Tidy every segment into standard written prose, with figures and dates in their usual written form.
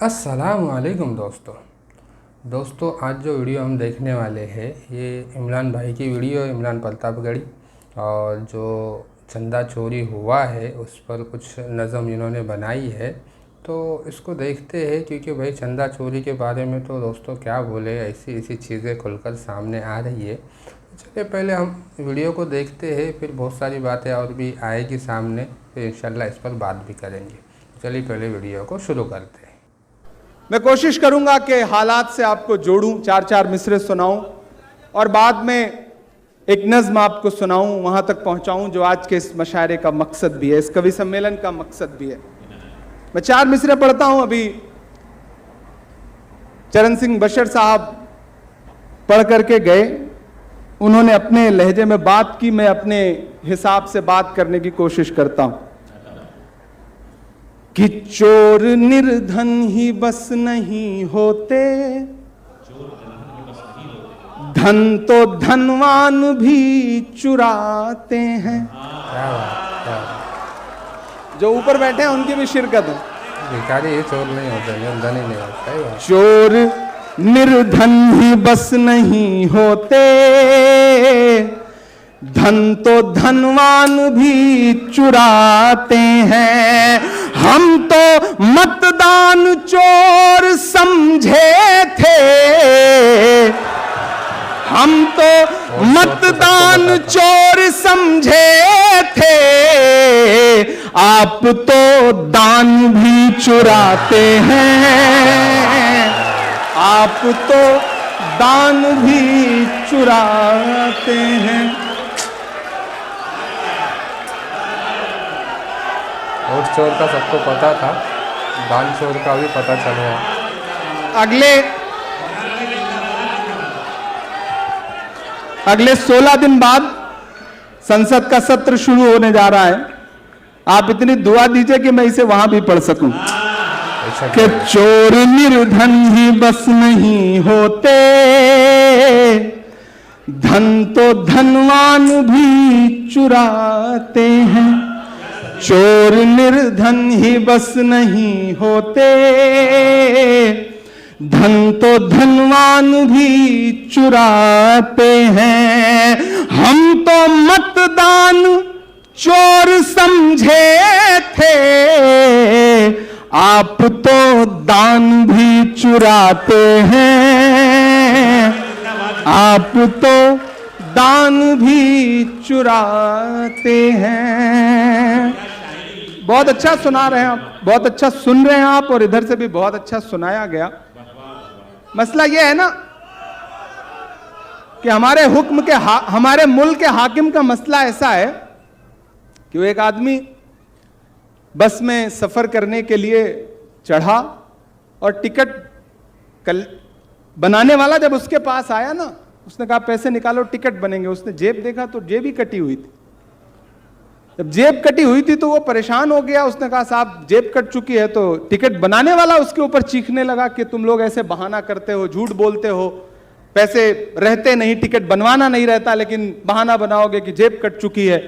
अस्सलाम वालेकुम दोस्तों आज जो वीडियो हम देखने वाले हैं ये इमरान भाई की वीडियो है, इमरान प्रतापगढ़ी। और जो चंदा चोरी हुआ है उस पर कुछ नज़म इन्होंने बनाई है, तो इसको देखते हैं। क्योंकि भाई चंदा चोरी के बारे में तो दोस्तों क्या बोले, ऐसी ऐसी चीज़ें खुलकर सामने आ रही है। चलिए पहले हम वीडियो को देखते हैं, फिर बहुत सारी बातें और भी आएगी सामने, फिर इंशाल्लाह इस पर बात भी करेंगे। चलिए पहले वीडियो को शुरू करते हैं। मैं कोशिश करूंगा कि हालात से आपको जोड़ूं, चार चार मिसरे सुनाऊं और बाद में एक नज्म आपको सुनाऊं, वहां तक पहुंचाऊं जो आज के इस मशायरे का मकसद भी है, इस कवि सम्मेलन का मकसद भी है। मैं चार मिसरे पढ़ता हूं। अभी चरण सिंह बशर साहब पढ़ करके गए, उन्होंने अपने लहजे में बात की, मैं अपने हिसाब से बात करने की कोशिश करता हूं। कि चोर निर्धन ही बस नहीं होते, धन तो धनवान भी चुराते हैं। जो ऊपर बैठे हैं उनकी भी शिरकत है। भिखारी ये चोर नहीं होते, धन ही नहीं होता। चोर निर्धन ही बस नहीं होते, धन तो धनवान भी चुराते हैं। हम तो मतदान चोर समझे थे, हम तो मतदान चोर समझे थे, आप तो दान भी चुराते हैं, आप तो दान भी चुराते हैं। और चोर का सबको पता था, दान चोर का भी पता चल गया। अगले 16 दिन बाद संसद का सत्र शुरू होने जा रहा है। आप इतनी दुआ दीजिए कि मैं इसे वहां भी पढ़ सकूं। कि चोर निर्धन ही बस नहीं होते, धन तो धनवान भी चुराते हैं। चोर निर्धन ही बस नहीं होते, धन तो धनवान भी चुराते हैं। हम तो मतदान चोर समझे थे, आप तो दान भी चुराते हैं, आप तो दान भी चुराते हैं। बहुत अच्छा सुना रहे हैं आप, बहुत अच्छा सुन रहे हैं आप, और इधर से भी बहुत अच्छा सुनाया गया। मसला यह है ना कि हमारे हुक्म के हमारे मुल्क के हाकिम का मसला ऐसा है कि वो एक आदमी बस में सफर करने के लिए चढ़ा और टिकट बनाने वाला जब उसके पास आया ना, उसने कहा पैसे निकालो टिकट बनेंगे। उसने जेब देखा तो जेब ही कटी हुई थी। जब जेब कटी हुई थी तो वो परेशान हो गया। उसने कहा साहब जेब कट चुकी है। तो टिकट बनाने वाला उसके ऊपर चीखने लगा कि तुम लोग ऐसे बहाना करते हो, झूठ बोलते हो, पैसे रहते नहीं, टिकट बनवाना नहीं रहता, लेकिन बहाना बनाओगे कि जेब कट चुकी है।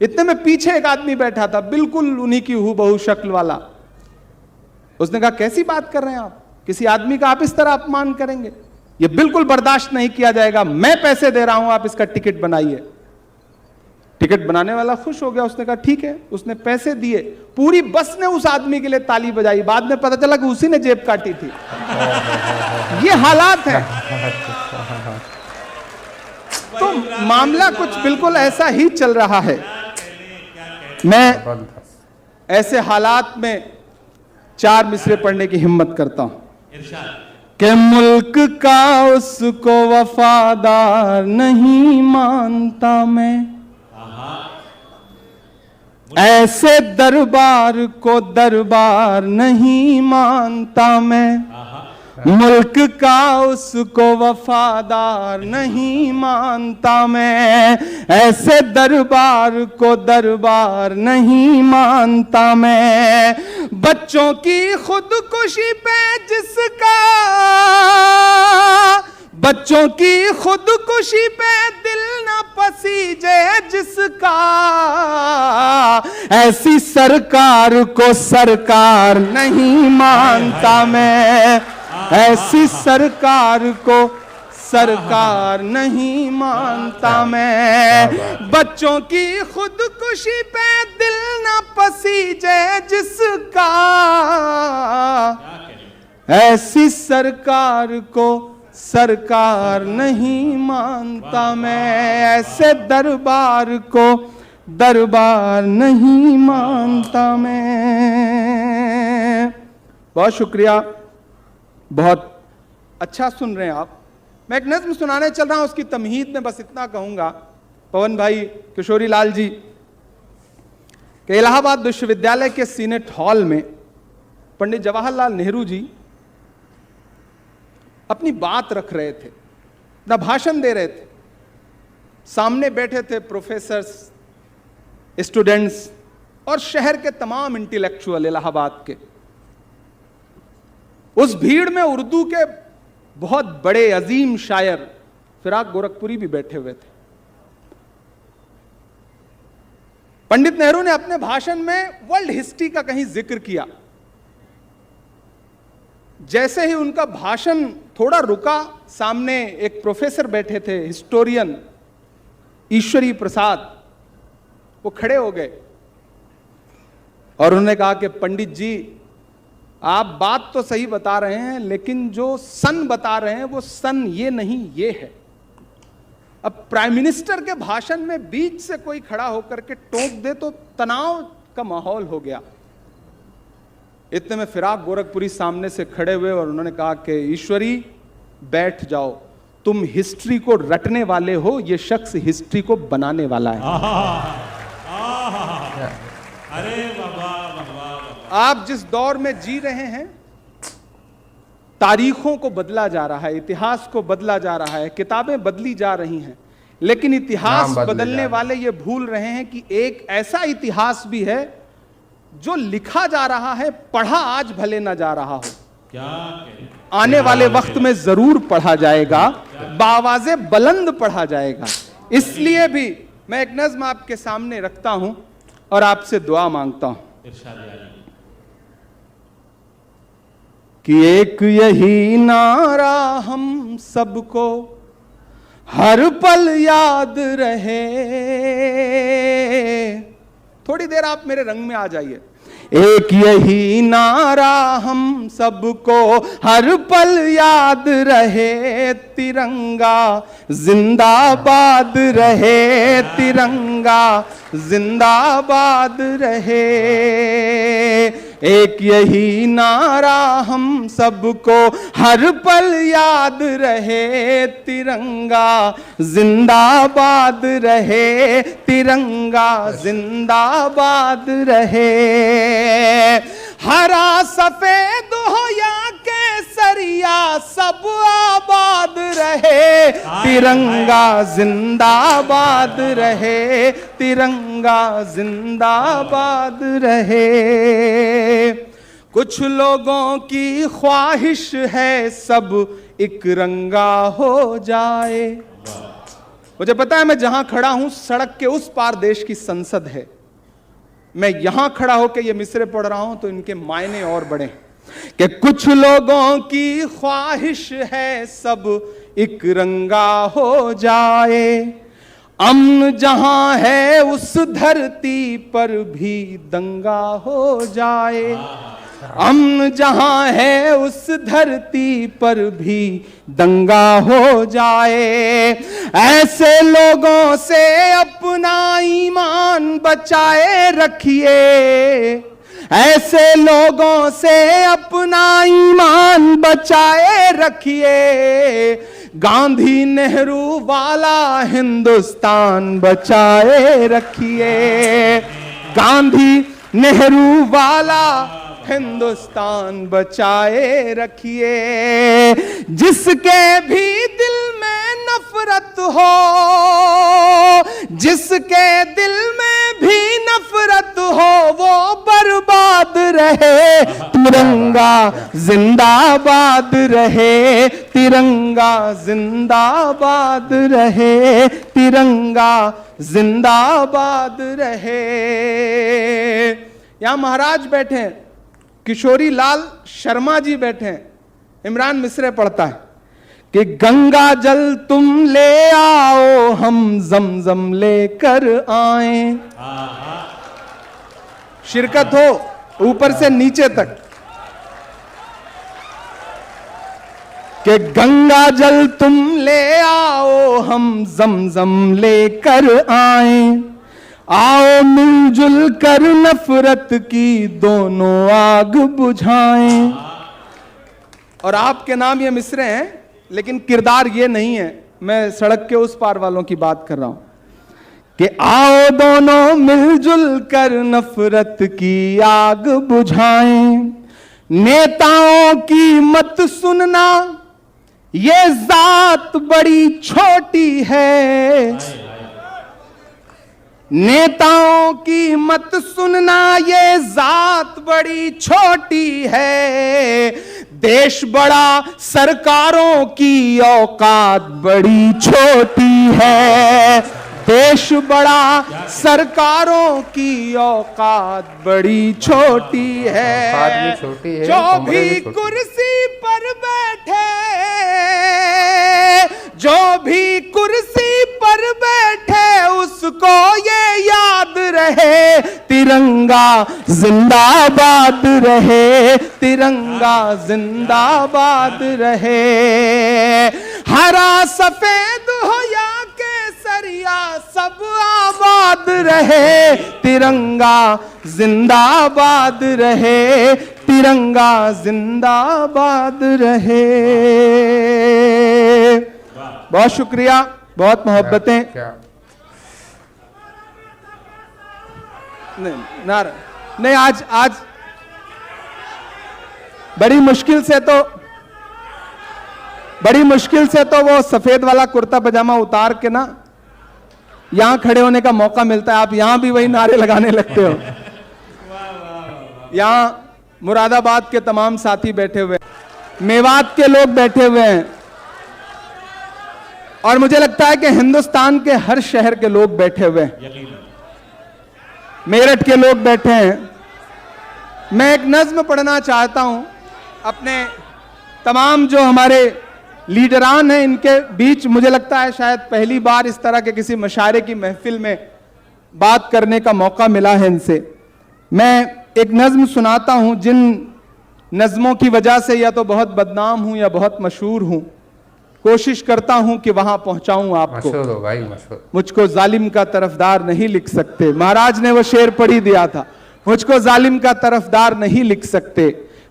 इतने में पीछे एक आदमी बैठा था, बिल्कुल उन्हीं की हूबहू शक्ल वाला। उसने कहा कैसी बात कर रहे हैं आप, किसी आदमी का आप इस तरह अपमान करेंगे, ये बिल्कुल बर्दाश्त नहीं किया जाएगा। मैं पैसे दे रहा हूं, आप इसका टिकट बनाइए। टिकट बनाने वाला खुश हो गया। उसने कहा ठीक है। उसने पैसे दिए। पूरी बस ने उस आदमी के लिए ताली बजाई। बाद में पता चला कि उसी ने जेब काटी थी। ये हालात है। तो मामला कुछ बिल्कुल ऐसा ही चल रहा है। मैं ऐसे हालात में चार मिसरे पढ़ने की हिम्मत करता हूं कि मुल्क का उसको वफादार नहीं मानता मैं, ऐसे दरबार को दरबार नहीं मानता मैं। मुल्क का उसको वफादार नहीं मानता मैं, ऐसे दरबार को दरबार नहीं मानता मैं। बच्चों की खुदकुशी पे जिसका, बच्चों की खुदकुशी पे दिल न पसीजे जिसका, ऐसी सरकार को सरकार नहीं मानता मैं, ऐसी सरकार को सरकार नहीं मानता मैं। बच्चों की खुदकुशी पे दिल न पसीजे जिसका, ऐसी सरकार को सरकार नहीं मानता मैं, ऐसे दरबार को दरबार नहीं मानता मैं। बहुत शुक्रिया, बहुत अच्छा सुन रहे हैं आप। मैं एक नज़्म सुनाने चल रहा हूं, उसकी तमहीद में बस इतना कहूंगा, पवन भाई, किशोरी लाल जी, कि इलाहाबाद विश्वविद्यालय के सीनेट हॉल में पंडित जवाहरलाल नेहरू जी अपनी बात रख रहे थे, अपना भाषण दे रहे थे। सामने बैठे थे प्रोफेसर्स, स्टूडेंट्स और शहर के तमाम इंटेलेक्चुअल इलाहाबाद के। उस भीड़ में उर्दू के बहुत बड़े अजीम शायर फिराक गोरखपुरी भी बैठे हुए थे। पंडित नेहरू ने अपने भाषण में वर्ल्ड हिस्ट्री का कहीं जिक्र किया। जैसे ही उनका भाषण थोड़ा रुका, सामने एक प्रोफेसर बैठे थे, हिस्टोरियन ईश्वरी प्रसाद, वो खड़े हो गए और उन्होंने कहा कि पंडित जी, आप बात तो सही बता रहे हैं, लेकिन जो सन बता रहे हैं वो सन ये नहीं, ये है। अब प्राइम मिनिस्टर के भाषण में बीच से कोई खड़ा होकर के टोक दे तो तनाव का माहौल हो गया। इतने में फिराक गोरखपुरी सामने से खड़े हुए और उन्होंने कहा कि ईश्वरी बैठ जाओ, तुम हिस्ट्री को रटने वाले हो, ये शख्स हिस्ट्री को बनाने वाला है। अरे बाबा, आप जिस दौर में जी रहे हैं, तारीखों को बदला जा रहा है, इतिहास को बदला जा रहा है, किताबें बदली जा रही हैं, लेकिन इतिहास बदलने वाले ये भूल रहे हैं कि एक ऐसा इतिहास भी है जो लिखा जा रहा है, पढ़ा आज भले ना जा रहा हो, क्या आने वाले वक्त में जरूर पढ़ा जाएगा, बावाज़े बुलंद पढ़ा जाएगा। इसलिए भी मैं एक नज़्म आपके सामने रखता हूं और आपसे दुआ मांगता हूं कि एक यही नारा हम सबको हर पल याद रहे। थोड़ी देर आप मेरे रंग में आ जाइए। एक यही नारा हम सबको हर पल याद रहे, तिरंगा जिंदाबाद रहे, तिरंगा जिंदाबाद रहे। एक यही नारा हम सबको हर पल याद रहे, तिरंगा जिंदाबाद रहे, तिरंगा जिंदाबाद रहे। हरा सफेद हो या केसरिया सब आबाद रहे, तिरंगा जिंदाबाद रहे, तिरंगा जिंदाबाद रहे। कुछ लोगों की ख्वाहिश है सब एक रंगा हो जाए। मुझे पता है, मैं जहां खड़ा हूं सड़क के उस पार देश की संसद है। मैं यहां खड़ा होकर ये मिसरे पढ़ रहा हूं तो इनके मायने और बढ़े कि कुछ लोगों की ख्वाहिश है सब एक रंगा हो जाए। अमन जहां है उस धरती पर भी दंगा हो जाए। अमन जहां है उस धरती पर भी दंगा हो जाए। ऐसे लोगों से अपना ईमान बचाए रखिए, ऐसे लोगों से अपना ईमान बचाए रखिए। गांधी नेहरू वाला हिंदुस्तान बचाए रखिए, गांधी नेहरू वाला हिंदुस्तान बचाए रखिए। जिसके भी दिल में नफरत हो, जिसके दिल में भी नफरत हो, वो बर्बाद जिंदाबाद रहे, तिरंगा जिंदाबाद रहे, तिरंगा जिंदाबाद रहे, तिरंगा जिंदाबाद रहे। यहां महाराज बैठे हैं, किशोरी लाल शर्मा जी बैठे हैं, इमरान मिसरे पढ़ता है कि गंगा जल तुम ले आओ, हम जमजम लेकर आए। शिरकत हो ऊपर से नीचे तक कि गंगा जल तुम ले आओ, हम जमजम लेकर आए। आओ मिलजुल कर नफरत की दोनों आग बुझाएं। और आपके नाम ये मिसरे हैं, लेकिन किरदार ये नहीं है। मैं सड़क के उस पार वालों की बात कर रहा हूं कि आओ दोनों मिलजुल कर नफरत की आग बुझाएं। नेताओं की मत सुनना, ये जात बड़ी छोटी है। नेताओं की मत सुनना, ये जात बड़ी छोटी है। देश बड़ा, सरकारों की औकात बड़ी छोटी है। देश बड़ा, सरकारों की औकात बड़ी छोटी है। जो भी कुर्सी पर बैठे, जो भी कुर्सी पर बैठे, उसको ये याद रहे, तिरंगा जिंदाबाद रहे, तिरंगा जिंदाबाद रहे। हरा सफेद हो या केसरिया, सब आबाद रहे, तिरंगा जिंदाबाद रहे, तिरंगा जिंदाबाद रहे। बहुत शुक्रिया, बहुत मोहब्बतें। नहीं, आज बड़ी मुश्किल से तो वो सफेद वाला कुर्ता पजामा उतार के ना यहां खड़े होने का मौका मिलता है। आप यहां भी वही नारे लगाने लगते हो। यहां मुरादाबाद के तमाम साथी बैठे हुए, मेवात के लोग बैठे हुए हैं, और मुझे लगता है कि हिंदुस्तान के हर शहर के लोग बैठे हुए हैं। मेरठ के लोग बैठे हैं। मैं एक नज्म पढ़ना चाहता हूं अपने तमाम जो हमारे लीडरान हैं इनके बीच। मुझे लगता है शायद पहली बार इस तरह के किसी मशारे की महफिल में बात करने का मौका मिला है इनसे। मैं एक नज्म सुनाता हूं, जिन नज्मों की वजह से या तो बहुत बदनाम हूं या बहुत मशहूर हूं। कोशिश करता हूं कि वहां पहुंचाऊं आपको। मशहूर हो भाई, मशहूर। मुझको जालिम का तरफदार नहीं लिख सकते। महाराज ने वो शेर पढ़ ही दिया था, मुझको जालिम का तरफदार नहीं लिख सकते।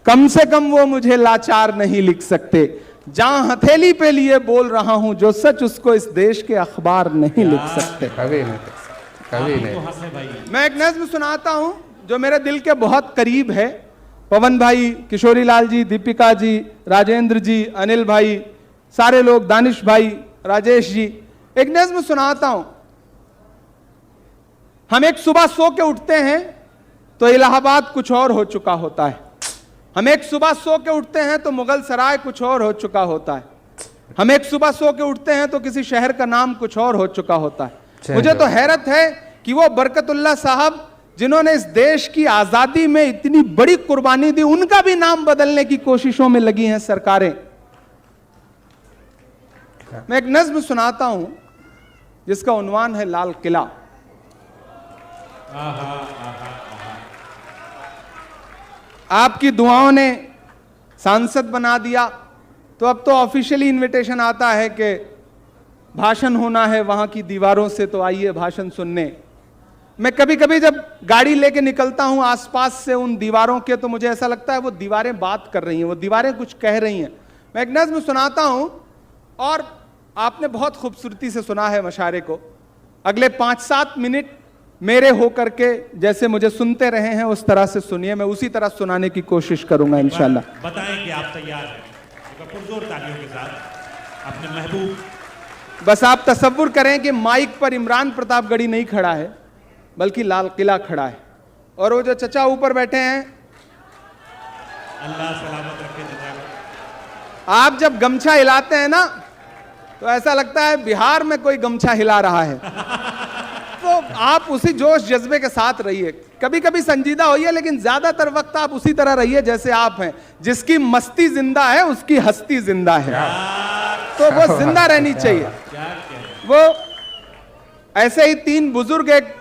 कम से कम वो मुझे लाचार नहीं लिख सकते। जहां हथेली पे लिए बोल रहा हूं, जो सच उसको इस देश के अखबार नहीं लिख सकते। कभी नहीं। मैं एक नज्म सुनाता हूं जो मेरे दिल के बहुत करीब है। पवन भाई, किशोरी लाल जी, दीपिका जी, राजेंद्र जी, अनिल भाई, सारे लोग, दानिश भाई, राजेश जी, एक नज्म सुनाता हूं। हम एक सुबह सो के उठते हैं तो इलाहाबाद कुछ और हो चुका होता है। हम एक सुबह सो के उठते हैं तो मुगल सराय कुछ और हो चुका होता है। हम एक सुबह सो के उठते हैं तो किसी शहर का नाम कुछ और हो चुका होता है। मुझे तो हैरत है कि वो बरकतुल्ला साहब जिन्होंने इस देश की आजादी में इतनी बड़ी कुर्बानी दी, उनका भी नाम बदलने की कोशिशों में लगी हैं सरकारें। मैं एक नज्म सुनाता हूं जिसका उन्वान है लाल किला। आपकी दुआओं ने सांसद बना दिया, तो अब तो ऑफिशियली इनविटेशन आता है कि भाषण होना है वहां की दीवारों से, तो आइए भाषण सुनने। मैं कभी कभी जब गाड़ी लेके निकलता हूं आसपास से उन दीवारों के, तो मुझे ऐसा लगता है वो दीवारें बात कर रही हैं, वो दीवारें कुछ कह रही हैं। मैं एक नज्म सुनाता हूं और आपने बहुत खूबसूरती से सुना है मशारे को। अगले 5-7 मिनट मेरे होकर के जैसे मुझे सुनते रहे हैं उस तरह से सुनिए। मैं उसी तरह सुनाने की कोशिश करूंगा इंशाल्लाह। बताएं कि आप तैयार हैं पुरजोर तालियों के साथ अपने महबूब। बस आप तसव्वुर करें कि माइक पर इमरान प्रतापगढ़ी नहीं खड़ा है, बल्कि लाल किला खड़ा है। और वो जो चचा ऊपर बैठे हैं अल्लाह सलामत रखे चचा को। आप जब गमछा हिलाते हैं ना तो ऐसा लगता है बिहार में कोई गमछा हिला रहा है। तो आप उसी जोश जज्बे के साथ रहिए, कभी कभी संजीदा होइए, लेकिन ज्यादातर वक्त आप उसी तरह रहिए जैसे आप हैं। जिसकी मस्ती जिंदा है उसकी हस्ती जिंदा है, तो वो जिंदा रहनी चाहिए। वो ऐसे ही 3 बुजुर्ग एक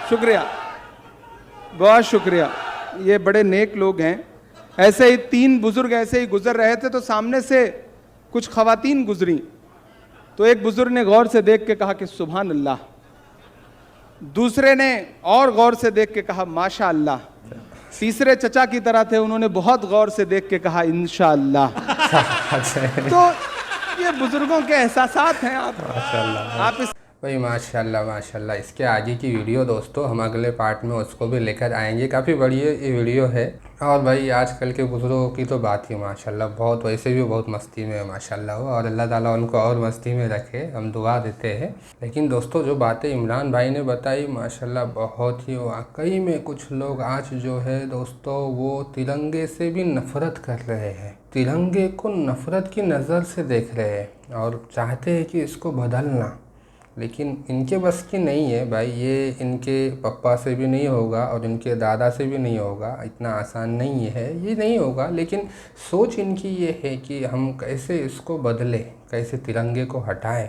शुक्रिया, बहुत शुक्रिया, ये बड़े नेक लोग हैं। ऐसे ही 3 बुजुर्ग ऐसे ही गुजर रहे थे तो सामने से कुछ खवातीन गुजरी, तो एक बुजुर्ग ने गौर से देख के कहा कि सुभान अल्लाह, दूसरे ने और गौर से देख के कहा माशा अल्लाह, तीसरे चचा की तरह थे, उन्होंने बहुत गौर से देख के कहा इंशाअल्लाह। तो ये बुजुर्गों के एहसासात हैं। आप इस भाई माशाल्लाह माशाल्लाह। इसके आगे की वीडियो दोस्तों हम अगले पार्ट में उसको भी लेकर आएंगे, काफ़ी बड़ी ये वीडियो है। और भाई आजकल के बुजुर्गों की तो बात ही माशाल्लाह, बहुत वैसे भी बहुत मस्ती में है माशाल्लाह, और अल्लाह ताला उनको और मस्ती में रखे, हम दुआ देते हैं। लेकिन दोस्तों जो बातें इमरान भाई ने बताई माशाल्लाह बहुत ही वाकई में, कुछ लोग आज जो है दोस्तों वो तिरंगे से भी नफ़रत कर रहे हैं, तिरंगे को नफ़रत की नज़र से देख रहे हैं और चाहते हैं कि इसको बदलना, लेकिन इनके बस की नहीं है भाई। ये इनके पापा से भी नहीं होगा और इनके दादा से भी नहीं होगा, इतना आसान नहीं है, ये नहीं होगा। लेकिन सोच इनकी ये है कि हम कैसे इसको बदलें, कैसे तिरंगे को हटाएं।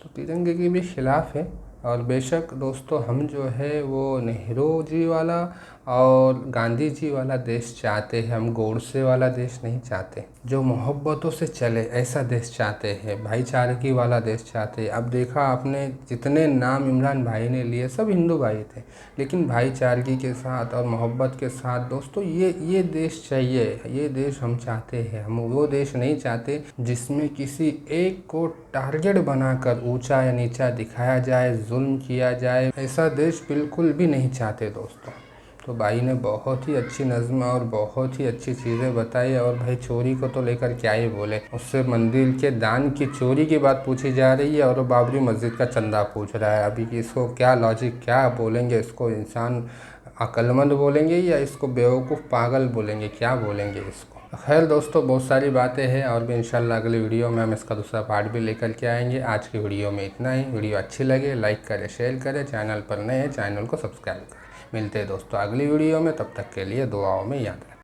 तो तिरंगे के भी ख़िलाफ़ है। और बेशक दोस्तों हम जो है वो नेहरू जी वाला और गांधी जी वाला देश चाहते हैं, हम गोडसे वाला देश नहीं चाहते, जो मोहब्बतों से चले ऐसा देश चाहते हैं, भाईचारगी वाला देश चाहते हैं। अब देखा आपने जितने नाम इमरान भाई ने लिए सब हिंदू भाई थे, लेकिन भाईचारगी के साथ और मोहब्बत के साथ दोस्तों ये देश चाहिए, ये देश हम चाहते हैं। हम वो देश नहीं चाहते जिसमें किसी एक को टारगेट बनाकर ऊंचा या नीचा दिखाया जाए, जुल्म किया जाए, ऐसा देश बिल्कुल भी नहीं चाहते दोस्तों। तो भाई ने बहुत ही अच्छी नज़्म और बहुत ही अच्छी चीज़ें बताई। और भाई चोरी को तो लेकर क्या ही बोले, उससे मंदिर के दान की चोरी की बात पूछी जा रही है और वो बाबरी मस्जिद का चंदा पूछ रहा है। अभी कि इसको क्या लॉजिक, क्या बोलेंगे, इसको इंसान अक्लमंद बोलेंगे या इसको बेवकूफ़ पागल बोलेंगे, क्या बोलेंगे इसको। खैर दोस्तों बहुत सारी बातें हैं और भी इंशाल्लाह अगली वीडियो में हम इसका दूसरा पार्ट भी लेकर के आएंगे। आज की वीडियो में इतना ही। वीडियो अच्छी लगे लाइक करें, शेयर करें, चैनल पर नए हैं चैनल को सब्सक्राइब करें। मिलते हैं दोस्तों अगली वीडियो में, तब तक के लिए दुआओं में याद रखें।